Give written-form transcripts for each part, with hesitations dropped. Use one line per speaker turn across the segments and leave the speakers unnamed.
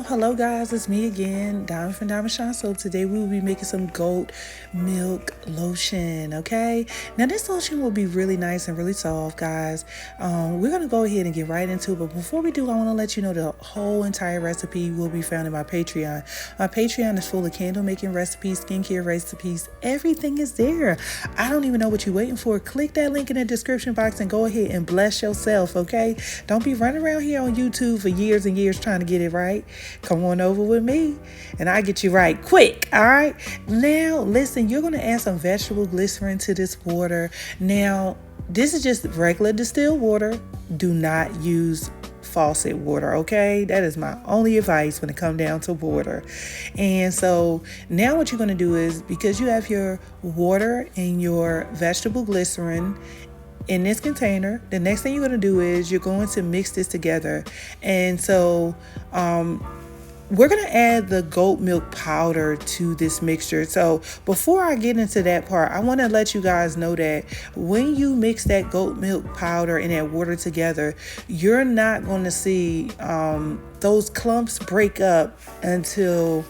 Hello guys, it's me again, Diamond from Diamond Shine Soap. Today we will be making some goat milk lotion, okay? Now this lotion will be really nice and really soft, guys. We're going to go ahead and get right into it, but before we do, I want to let you know the whole entire recipe will be found in my Patreon. My Patreon is full of candle making recipes, skincare recipes, everything is there. I don't even know what you're waiting for. Click that link in the description box and go ahead and bless yourself, okay? Don't be running around here on YouTube for years and years trying to get it right. Come on over with me and I'll get you right quick. All right. Now, listen, you're going to add some vegetable glycerin to this water. Now, this is just regular distilled water. Do not use faucet water, okay? That is my only advice when it comes down to water. And so now what you're going to do is, because you have your water and your vegetable glycerin in this container, the next thing you're going to do is you're going to mix this together. And so we're going to add the goat milk powder to this mixture. So before I get into that part, I want to let you guys know that when you mix that goat milk powder and that water together, you're not going to see those clumps break up until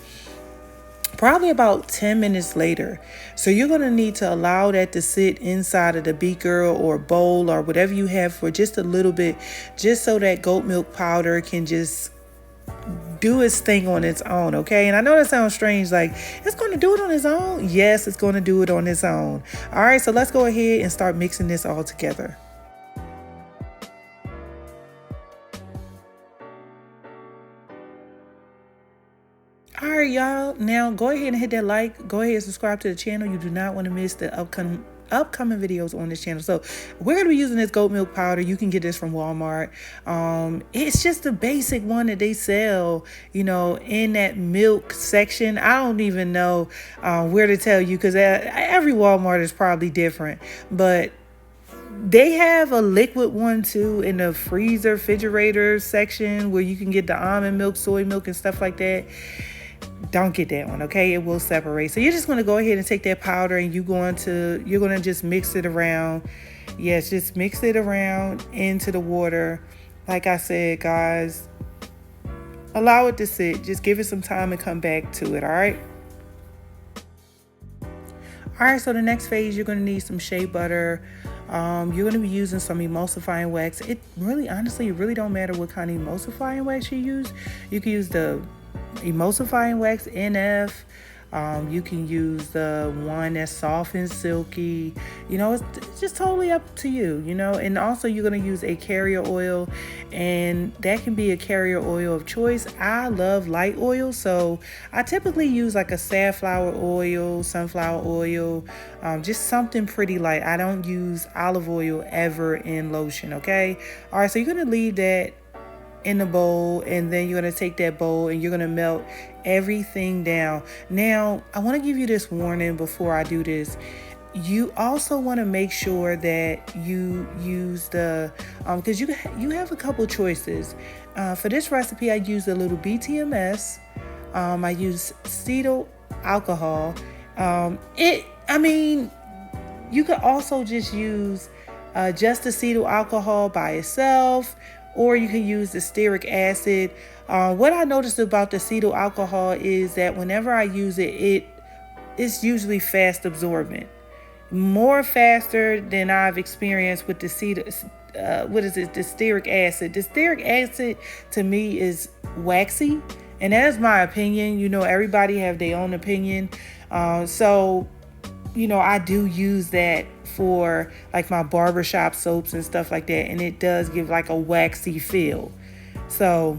probably about 10 minutes later. So you're going to need to allow that to sit inside of the beaker or bowl or whatever you have for just a little bit, just so that goat milk powder can just do its thing on its own, okay? And I know that sounds strange, like it's going to do it on its own. Yes, it's going to do it on its own. All right, so let's go ahead and start mixing this all together. All right, y'all. Now go ahead and hit that like. Go ahead and subscribe to the channel. You do not want to miss the upcoming videos on this channel. So we're going to be using this goat milk powder. You can get this from Walmart. It's just the basic one that they sell, you know, in that milk section. I don't even know where to tell you, because every Walmart is probably different, but they have a liquid one too in the refrigerator section where you can get the almond milk, soy milk, and stuff like that. Don't get that one, okay? It will separate. So you're just going to go ahead and take that powder and you're going to just mix it around. Yes, just mix it around into the water. Like I said, guys, allow it to sit. Just give it some time and come back to it, all right? All right, so the next phase, you're going to need some shea butter. You're going to be using some emulsifying wax. It really, honestly, it really don't matter what kind of emulsifying wax you use. You can use the emulsifying wax NF. You can use the one that's soft and silky. You know, it's just totally up to you, you know. And also you're going to use a carrier oil, and that can be a carrier oil of choice. I love light oil, so I typically use like a safflower oil, sunflower oil, just something pretty light. I don't use olive oil ever in lotion, okay? All right, so you're going to leave that in the bowl, and then you're going to take that bowl and you're going to melt everything down. Now, I want to give you this warning before I do this. You also want to make sure that you use the because you have a couple choices. For this recipe, I use a little BTMS. I use cetyl alcohol. You could also just use just acetyl alcohol by itself, or you can use the stearic acid. What I noticed about the acetyl alcohol is that whenever I use it, it's usually fast absorbent, more faster than I've experienced with the the stearic acid. The stearic acid to me is waxy, and that is my opinion. You know, everybody have their own opinion. So, you know, I do use that for like my barbershop soaps and stuff like that, and it does give like a waxy feel. So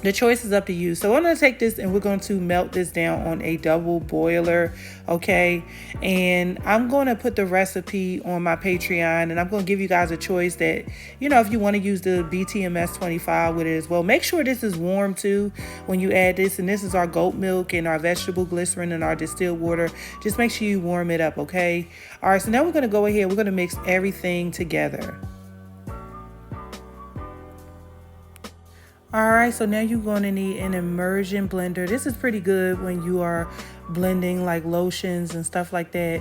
the choice is up to you. So I'm going to take this and we're going to melt this down on a double boiler, okay? And I'm going to put the recipe on my Patreon, and I'm going to give you guys a choice that, you know, if you want to use the BTMS 25 with it as well. Make sure this is warm too when you add this, and this is our goat milk and our vegetable glycerin and our distilled water. Just make sure you warm it up, okay? All right, so now we're going to go ahead. We're going to mix everything together. All right, so now you're going to need an immersion blender. This is pretty good when you are blending like lotions and stuff like that.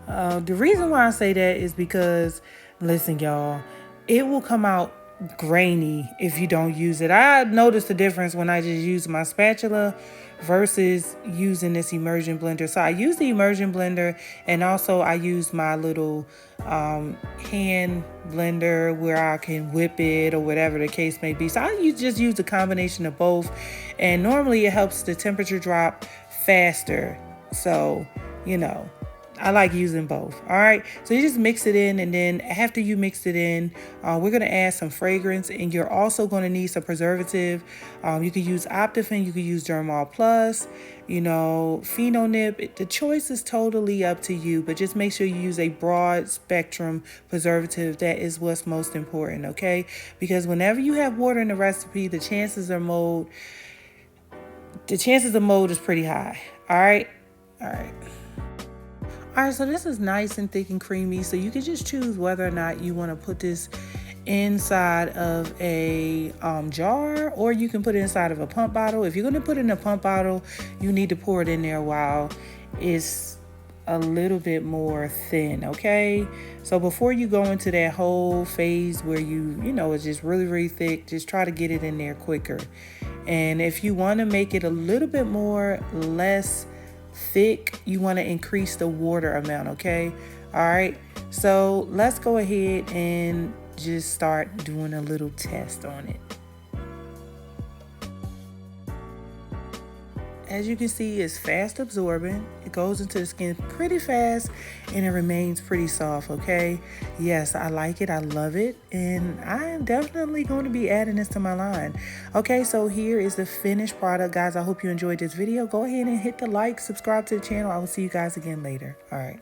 The reason why I say that is because, listen, y'all, it will come out grainy if you don't use it. I noticed the difference when I just use my spatula versus using this immersion blender. So I use the immersion blender, and also I use my little hand blender where I can whip it or whatever the case may be. So I just use a combination of both, and normally it helps the temperature drop faster. So, you know, I like using both. All right, so you just mix it in, and then after you mix it in, we're going to add some fragrance, and you're also going to need some preservative. You could use Optifin, you could use Dermal Plus, you know, Phenonip. The choice is totally up to you, but just make sure you use a broad spectrum preservative. That is what's most important, okay? Because whenever you have water in the recipe, the chances of mold is pretty high. All right. All right, so this is nice and thick and creamy. So you can just choose whether or not you want to put this inside of a jar, or you can put it inside of a pump bottle. If you're going to put it in a pump bottle, you need to pour it in there while it's a little bit more thin, okay? So before you go into that whole phase where you know, it's just really, really thick, just try to get it in there quicker. And if you want to make it a little bit less thick, you want to increase the water amount, okay? All right, so let's go ahead and just start doing a little test on it. As you can see, it's fast absorbent. It goes into the skin pretty fast, and it remains pretty soft, okay? Yes, I like it. I love it. And I am definitely going to be adding this to my line. Okay, so here is the finished product, guys. I hope you enjoyed this video. Go ahead and hit the like, subscribe to the channel. I will see you guys again later. All right.